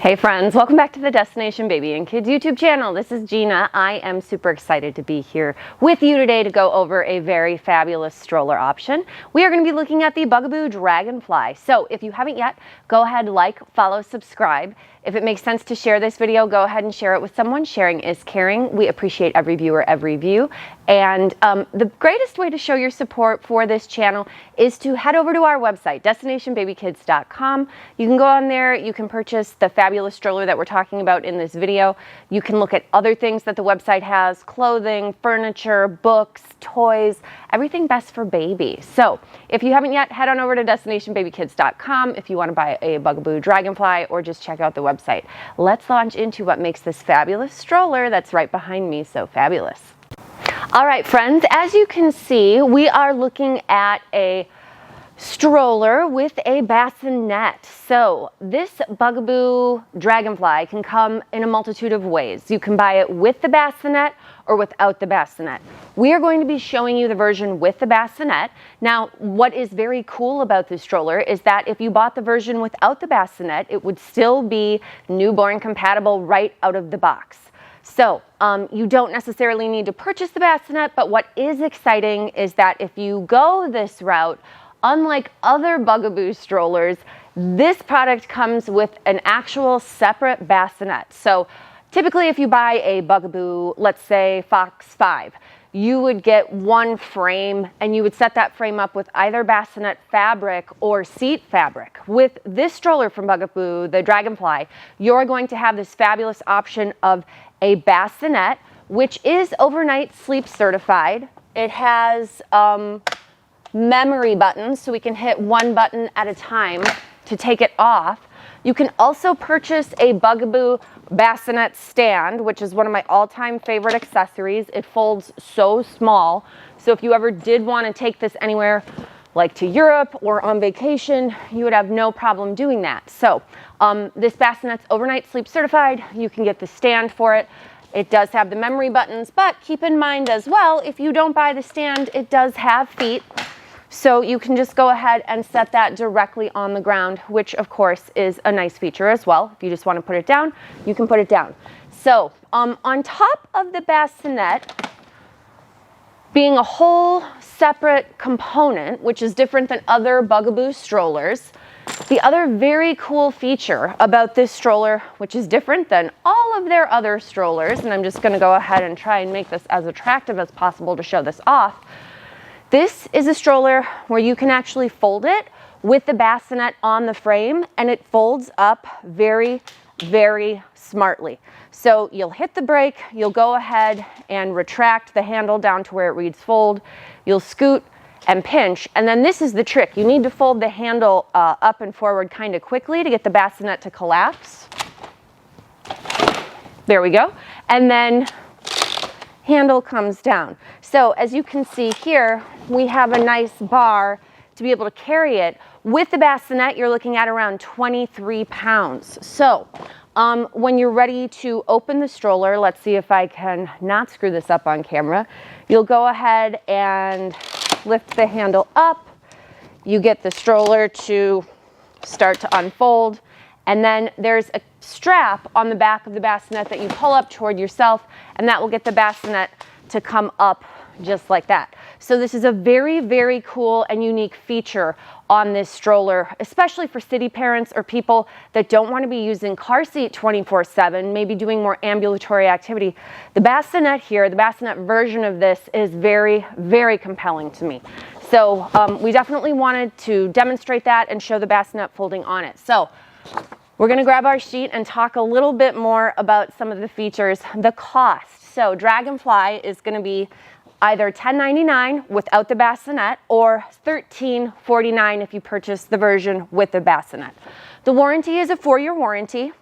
Hey friends, welcome back to the Destination Baby and Kids YouTube channel. This is Gina. I am super excited to be here with you today to go over a very fabulous stroller option. We are going to be looking at the Bugaboo Dragonfly. So if you haven't yet, go ahead, like, follow, subscribe. If it makes sense to share this video, go ahead and share it with someone. Sharing is caring. We appreciate every viewer, every view. And the greatest way to show your support for this channel is to head over to our website, destinationbabykids.com. You can go on there, you can purchase the fabulous stroller that we're talking about in this video. You can look at other things that the website has, clothing, furniture, books, toys, everything best for baby. So if you haven't yet, head on over to destinationbabykids.com if you want to buy a Bugaboo Dragonfly or just check out the website. Let's launch into what makes this fabulous stroller that's right behind me so fabulous. All right, friends, as you can see, we are looking at a stroller with a bassinet. So this Bugaboo Dragonfly can come in a multitude of ways. You can buy it with the bassinet or without the bassinet. We are going to be showing you the version with the bassinet. Now, what is very cool about this stroller is that if you bought the version without the bassinet, it would still be newborn compatible right out of the box. So you don't necessarily need to purchase the bassinet, but what is exciting is that if you go this route, unlike other Bugaboo strollers, this product comes with an actual separate bassinet. So typically if you buy a Bugaboo, let's say Fox 5, you would get one frame and you would set that frame up with either bassinet fabric or seat fabric. With this stroller from Bugaboo, the Dragonfly, you're going to have this fabulous option of a bassinet, which is overnight sleep certified. It has memory buttons, so we can hit one button at a time to take it off. You can also purchase a Bugaboo Bassinet stand, which is one of my all-time favorite accessories. It folds so small, so if you ever did want to take this anywhere, like to Europe or on vacation, you would have no problem doing that. So this bassinet's overnight sleep certified. You can get the stand for it. It does have the memory buttons, but keep in mind as well, if you don't buy the stand, it does have feet. So you can just go ahead and set that directly on the ground, which of course is a nice feature as well. If you just want to put it down, you can put it down. So on top of the bassinet being a whole separate component, which is different than other Bugaboo strollers, the other very cool feature about this stroller, which is different than all of their other strollers, and I'm just going to go ahead and try and make this as attractive as possible to show this off. This is a stroller where you can actually fold it with the bassinet on the frame, and it folds up very, very smartly. So you'll hit the brake, you'll go ahead and retract the handle down to where it reads fold, you'll scoot and pinch, and then this is the trick. You need to fold the handle up and forward kind of quickly to get the bassinet to collapse. There we go. And then handle comes down. So as you can see here, we have a nice bar to be able to carry it. With the bassinet, you're looking at around 23 pounds. So when you're ready to open the stroller, let's see if I can not screw this up on camera. You'll go ahead and lift the handle up. You get the stroller to start to unfold. And then there's a strap on the back of the bassinet that you pull up toward yourself, and that will get the bassinet to come up just like that. So this is a very, very cool and unique feature on this stroller, especially for city parents or people that don't want to be using car seat 24/7, maybe doing more ambulatory activity. The bassinet here, the bassinet version of this is very, very compelling to me. So we definitely wanted to demonstrate that and show the bassinet folding on it. So we're going to grab our sheet and talk a little bit more about some of the features. The cost. So Dragonfly is going to be either $10.99 without the bassinet or $13.49 if you purchase the version with the bassinet. The warranty is a 4-year warranty.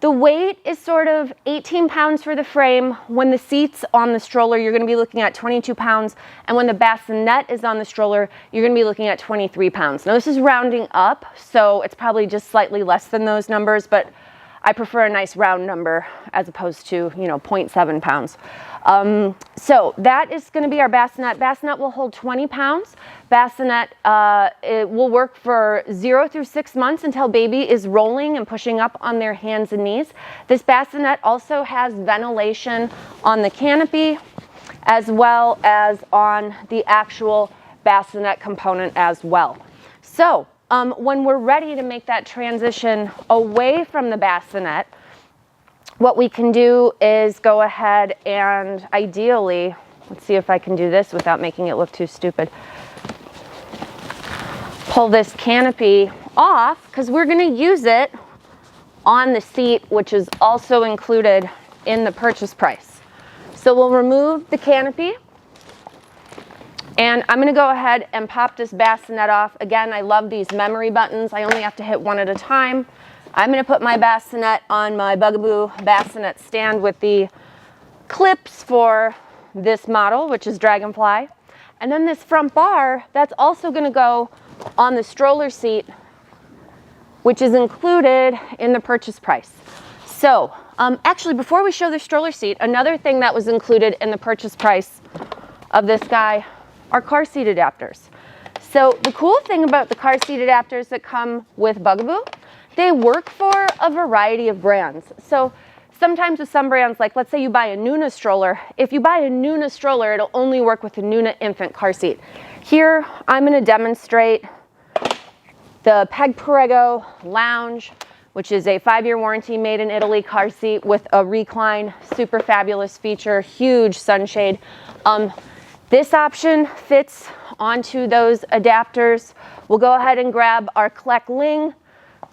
The weight is sort of 18 pounds for the frame. When the seat's on the stroller, you're going to be looking at 22 pounds. And when the bassinet is on the stroller, you're going to be looking at 23 pounds. Now, this is rounding up, so it's probably just slightly less than those numbers, but I prefer a nice round number as opposed to, you know, 0.7 pounds. So that is going to be our bassinet. Bassinet will hold 20 pounds. Bassinet, it will work for 0 through 6 months until baby is rolling and pushing up on their hands and knees. This bassinet also has ventilation on the canopy as well as on the actual bassinet component as well. So when we're ready to make that transition away from the bassinet, what we can do is go ahead and ideally, let's see if I can do this without making it look too stupid, pull this canopy off because we're going to use it on the seat, which is also included in the purchase price. So we'll remove the canopy, and I'm going to go ahead and pop this bassinet off. Again, I love these memory buttons. I only have to hit one at a time. I'm going to put my bassinet on my Bugaboo Bassinet stand with the clips for this model, which is Dragonfly. And then this front bar, that's also going to go on the stroller seat, which is included in the purchase price. So actually, before we show the stroller seat, another thing that was included in the purchase price of this guy are car seat adapters. So the cool thing about the car seat adapters that come with Bugaboo, they work for a variety of brands. So sometimes with some brands, like let's say you buy a Nuna stroller, if you buy a Nuna stroller, it'll only work with a Nuna infant car seat. Here, I'm going to demonstrate the Peg Perego Lounge, which is a 5-year warranty made in Italy car seat with a recline, super fabulous feature, huge sunshade. This option fits onto those adapters. We'll go ahead and grab our Kleck Ling.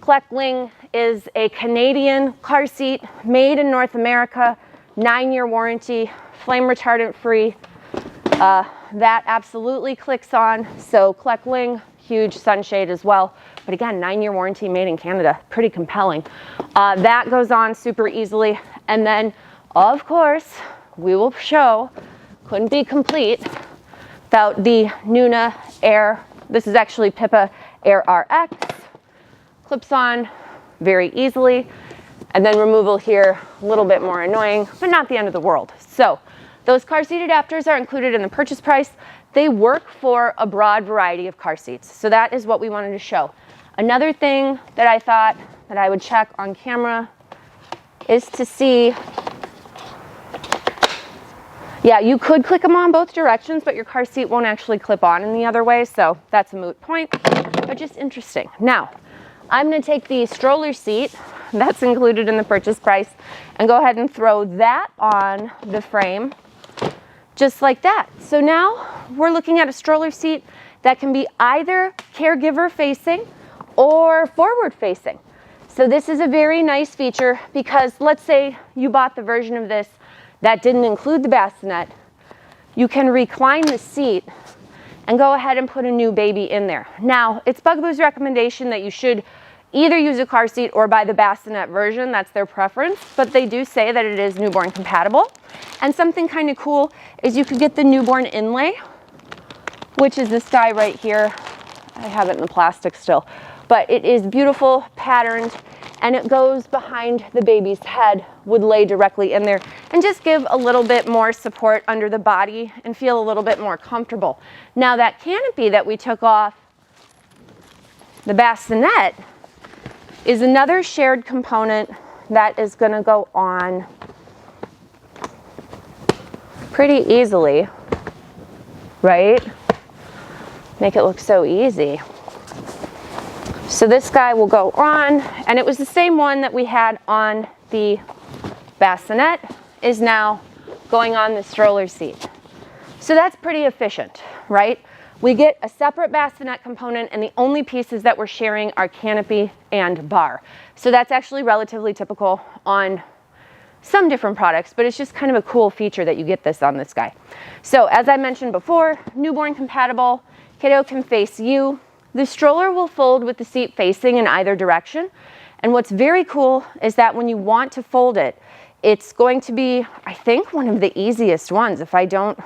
Kleck Ling is a Canadian car seat made in North America, 9-year warranty, flame retardant free. That absolutely clicks on. So Kleck Ling, huge sunshade as well. But again, 9-year warranty made in Canada, pretty compelling. That goes on super easily. And then, of course, we will show, couldn't be complete without the Nuna Air. This is actually Pippa Air RX. Clips on very easily, and then removal here, a little bit more annoying, but not the end of the world. So those car seat adapters are included in the purchase price. They work for a broad variety of car seats. So that is what we wanted to show. Another thing that I thought that I would check on camera is to see, yeah, you could click them on both directions, but your car seat won't actually clip on in the other way. So that's a moot point, but just interesting. Now, I'm going to take the stroller seat that's included in the purchase price and go ahead and throw that on the frame just like that. So now we're looking at a stroller seat that can be either caregiver facing or forward facing. So this is a very nice feature because let's say you bought the version of this that didn't include the bassinet. You can recline the seat and go ahead and put a new baby in there. Now, it's Bugaboo's recommendation that you should either use a car seat or buy the bassinet version. That's their preference, but they do say that it is newborn compatible. And something kind of cool is you could get the newborn inlay, which is this guy right here. I have it in the plastic still, but it is beautiful, patterned, and it goes behind the baby's head, would lay directly in there and just give a little bit more support under the body and feel a little bit more comfortable. Now that canopy that we took off the bassinet is another shared component that is going to go on pretty easily, right? Make it look so easy. So this guy will go on, and it was the same one that we had on the bassinet is now going on the stroller seat. So that's pretty efficient, right? We get a separate bassinet component, and the only pieces that we're sharing are canopy and bar. So that's actually relatively typical on some different products, but it's just kind of a cool feature that you get this on this guy. So as I mentioned before, newborn compatible, kiddo can face you. The stroller will fold with the seat facing in either direction. And what's very cool is that when you want to fold it, it's going to be, I think, one of the easiest ones if I don't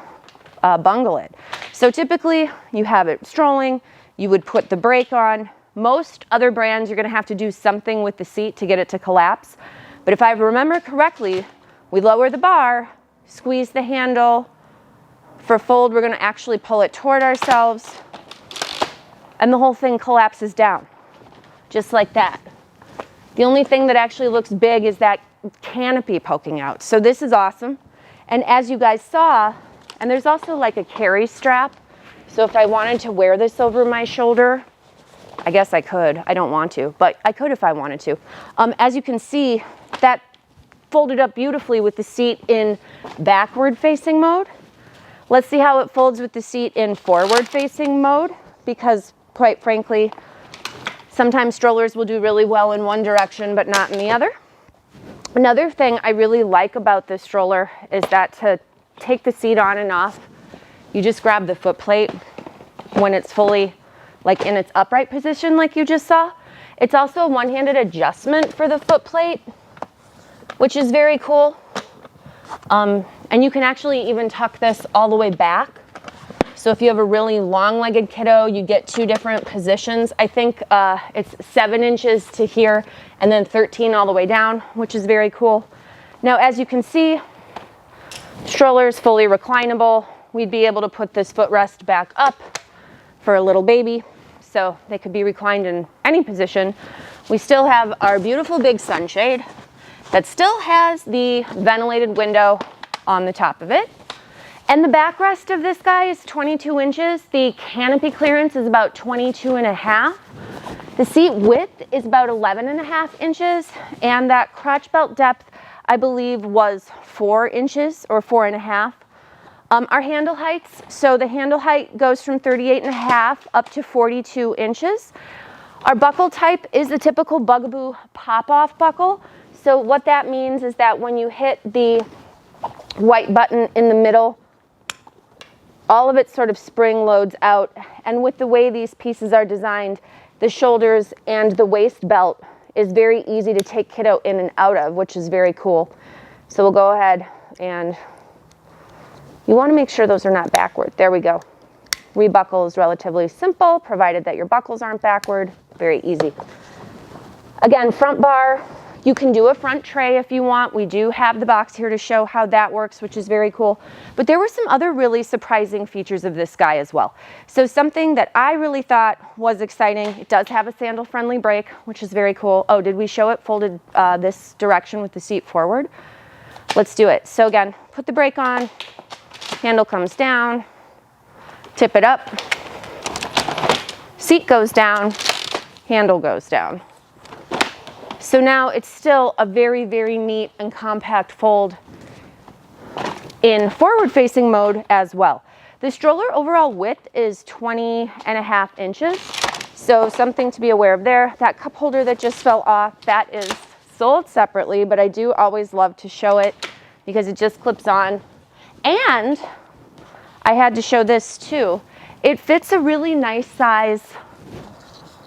bungle it. So typically you have it strolling, you would put the brake on, Most other brands, you're gonna have to do something with the seat to get it to collapse. But if I remember correctly, we lower the bar, squeeze the handle. For fold, we're gonna actually pull it toward ourselves, and the whole thing collapses down, just like that. The only thing that actually looks big is that canopy poking out. So this is awesome. And as you guys saw, and there's also like a carry strap. So if I wanted to wear this over my shoulder, I guess I could. I don't want to, but I could if I wanted to. As you can see, that folded up beautifully with the seat in backward facing mode. Let's see how it folds with the seat in forward facing mode, because quite frankly, sometimes strollers will do really well in one direction, but not in the other. Another thing I really like about this stroller is that to take the seat on and off, you just grab the foot plate when it's fully like in its upright position like you just saw. It's also a one-handed adjustment for the foot plate, which is very cool. And you can actually even tuck this all the way back. So if you have a really long-legged kiddo, you get two different positions. I think it's 7 inches to here and then 13 all the way down, which is very cool. Now, as you can see, stroller is fully reclinable. We'd be able to put this footrest back up for a little baby, so they could be reclined in any position. We still have our beautiful big sunshade that still has the ventilated window on the top of it. And the backrest of this guy is 22 inches. The canopy clearance is about 22.5. The seat width is about 11.5 inches. And that crotch belt depth, I believe, was 4 inches or 4.5. Our handle heights, so the handle height goes from 38.5 up to 42 inches. Our buckle type is the typical Bugaboo pop-off buckle. So what that means is that when you hit the white button in the middle, all of it sort of spring loads out. And with the way these pieces are designed, the shoulders and the waist belt is very easy to take kiddo in and out of, which is very cool. So we'll go ahead and you want to make sure those are not backward. There we go. Rebuckle is relatively simple, provided that your buckles aren't backward. Very easy. Again, front bar, you can do a front tray if you want. We do have the box here to show how that works, which is very cool. But there were some other really surprising features of this guy as well. So something that I really thought was exciting, it does have a sandal-friendly brake, which is very cool. Oh, did we show it folded this direction with the seat forward? Let's do it. So again, put the brake on, handle comes down, tip it up, seat goes down, handle goes down. So now it's still a very, very neat and compact fold in forward-facing mode as well. The stroller overall width is 20.5 inches, so something to be aware of there. That cup holder that just fell off, that is sold separately, but I do always love to show it because it just clips on. And I had to show this too. It fits a really nice size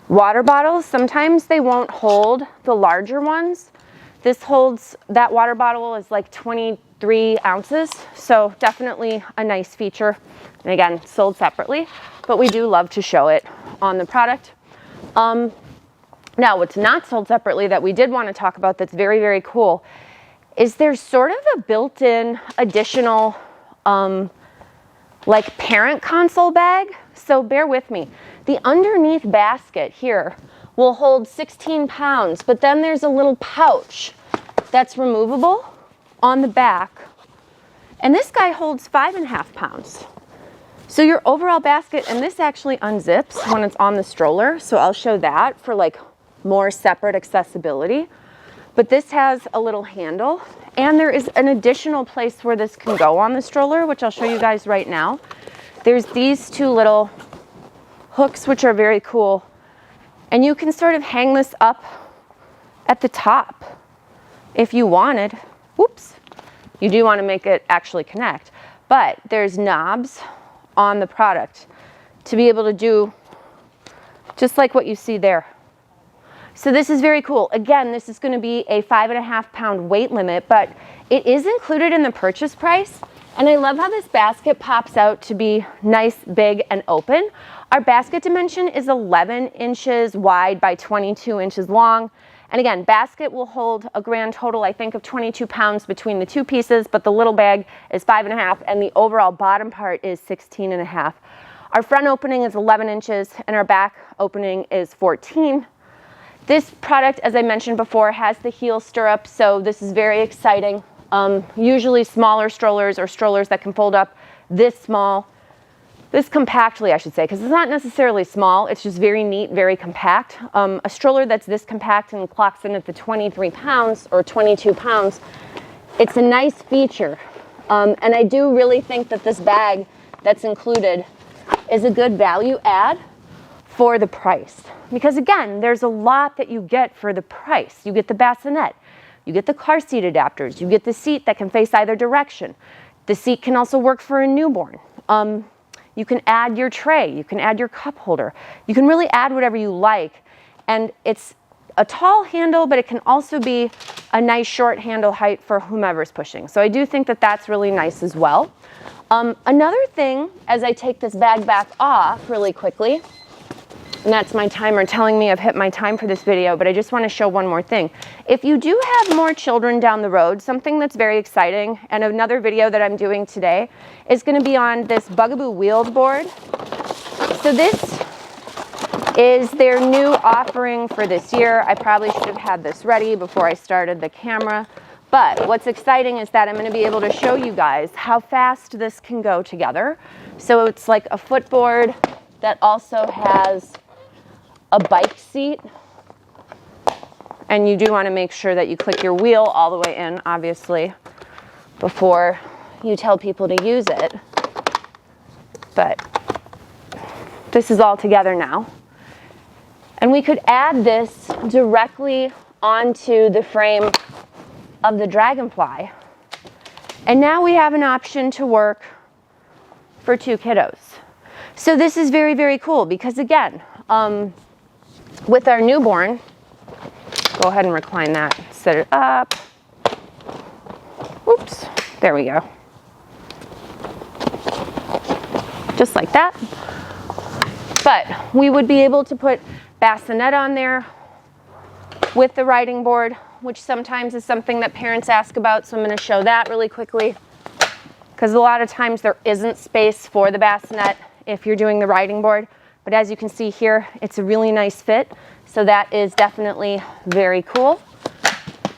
water bottle. Sometimes they won't hold the larger ones. This holds, that water bottle is like 23 ounces. So definitely a nice feature. And again, sold separately, but we do love to show it on the product. Now what's not sold separately that we did want to talk about that's very, very cool is there's sort of a built-in additional like parent console bag. So bear with me. The underneath basket here will hold 16 pounds, but then there's a little pouch that's removable on the back. And this guy holds 5.5 pounds. So your overall basket, and this actually unzips when it's on the stroller. So I'll show that for like more separate accessibility. But this has a little handle, and there is an additional place where this can go on the stroller, which I'll show you guys right now. There's these two little hooks, which are very cool. And you can sort of hang this up at the top if you wanted. Whoops. You do want to make it actually connect. But there's knobs on the product to be able to do just like what you see there. So this is very cool. Again, this is going to be a 5.5 pound weight limit, but it is included in the purchase price. And I love how this basket pops out to be nice, big, and open. Our basket dimension is 11 inches wide by 22 inches long. And again, basket will hold a grand total, I think, of 22 pounds between the two pieces, but the little bag is 5.5 and the overall bottom part is 16.5. Our front opening is 11 inches and our back opening is 14. This product, as I mentioned before, has the heel stirrup, so this is very exciting. Usually smaller strollers or strollers that can fold up this small, this compactly, I should say, because it's not necessarily small, it's just very neat, very compact. A stroller that's this compact and clocks in at the 23 pounds or 22 pounds, it's a nice feature. And I do really think that this bag that's included is a good value add for the price. Because again, there's a lot that you get for the price. You get the bassinet, you get the car seat adapters, you get the seat that can face either direction. The seat can also work for a newborn. You can add your tray, you can add your cup holder. You can really add whatever you like. And it's a tall handle, but it can also be a nice short handle height for whomever's pushing. So I do think that that's really nice as well. Another thing, as I take this bag back off really quickly, and that's my timer telling me I've hit my time for this video, but I just want to show one more thing. If you do have more children down the road, something that's very exciting, and another video that I'm doing today is going to be on this Bugaboo wheeled board. So this is their new offering for this year. I probably should have had this ready before I started the camera, but what's exciting is that I'm going to be able to show you guys how fast this can go together. So it's like a footboard that also has a bike seat, and you do want to make sure that you click your wheel all the way in, obviously, before you tell people to use it. But this is all together now. And we could add this directly onto the frame of the Dragonfly. And now we have an option to work for 2 kiddos. So this is very, very cool because again, with our newborn, go ahead and recline that, set it up. Oops, there we go. Just like that. But we would be able to put bassinet on there with the riding board, which sometimes is something that parents ask about, so I'm going to show that really quickly. Because a lot of times there isn't space for the bassinet if you're doing the riding board. But as you can see here, it's a really nice fit. So that is definitely very cool.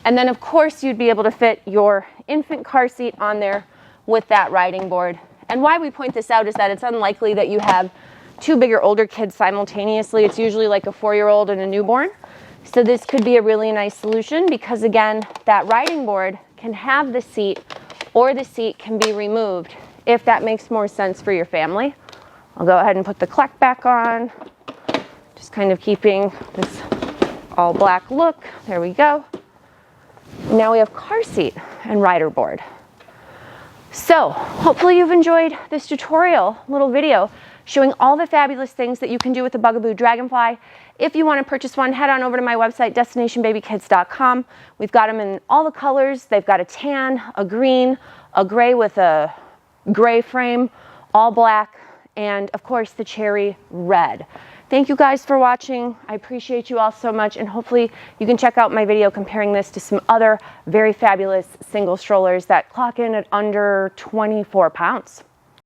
And then of course you'd be able to fit your infant car seat on there with that riding board. And why we point this out is that it's unlikely that you have 2 big or older kids simultaneously. It's usually like a 4-year-old and a newborn. So this could be a really nice solution because again, that riding board can have the seat or the seat can be removed if that makes more sense for your family. I'll go ahead and put the clock back on, just kind of keeping this all black look. There we go. Now we have car seat and rider board. So hopefully you've enjoyed this tutorial little video showing all the fabulous things that you can do with the Bugaboo Dragonfly. If you want to purchase one, head on over to my website, destinationbabykids.com. We've got them in all the colors. They've got a tan, a green, a gray with a gray frame, all black, and of course the cherry red. Thank you guys for watching. I appreciate you all so much, and hopefully you can check out my video comparing this to some other very fabulous single strollers that clock in at under 24 pounds.